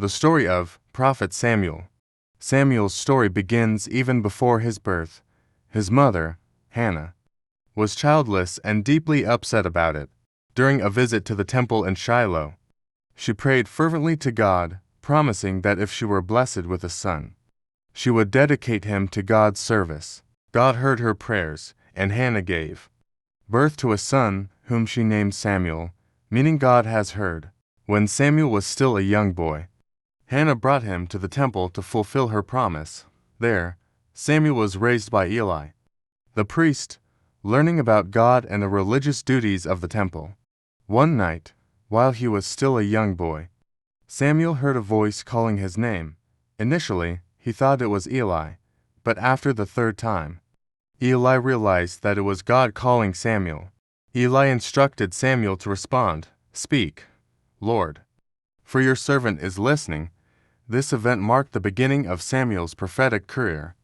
The story of Prophet Samuel. Samuel's story begins even before his birth. His mother, Hannah, was childless and deeply upset about it. During a visit to the temple in Shiloh, she prayed fervently to God, promising that if she were blessed with a son, she would dedicate him to God's service. God heard her prayers, and Hannah gave birth to a son, whom she named Samuel, meaning God has heard. When Samuel was still a young boy, Hannah brought him to the temple to fulfill her promise. There, Samuel was raised by Eli, the priest, learning about God and the religious duties of the temple. One night, while he was still a young boy, Samuel heard a voice calling his name. Initially, he thought it was Eli, but after the third time, Eli realized that it was God calling Samuel. Eli instructed Samuel to respond, "Speak, Lord, for your servant is listening." This event marked the beginning of Samuel's prophetic career.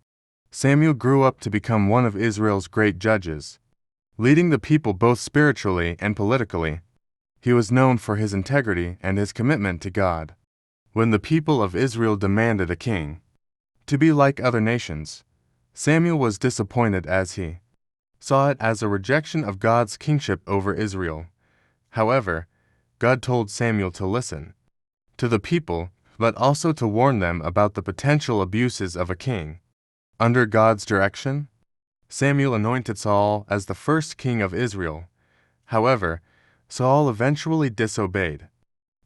Samuel grew up to become one of Israel's great judges, leading the people both spiritually and politically. He was known for his integrity and his commitment to God. When the people of Israel demanded a king to be like other nations, Samuel was disappointed as he saw it as a rejection of God's kingship over Israel. However, God told Samuel to listen to the people, but also to warn them about the potential abuses of a king. Under God's direction, Samuel anointed Saul as the first king of Israel. However, Saul eventually disobeyed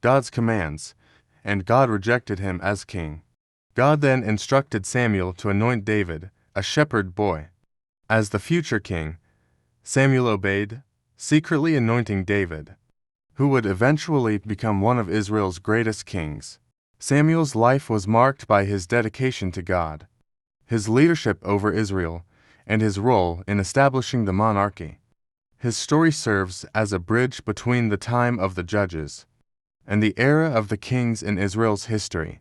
God's commands, and God rejected him as king. God then instructed Samuel to anoint David, a shepherd boy, as the future king. Samuel obeyed, secretly anointing David, who would eventually become one of Israel's greatest kings. Samuel's life was marked by his dedication to God, his leadership over Israel, and his role in establishing the monarchy. His story serves as a bridge between the time of the judges and the era of the kings in Israel's history.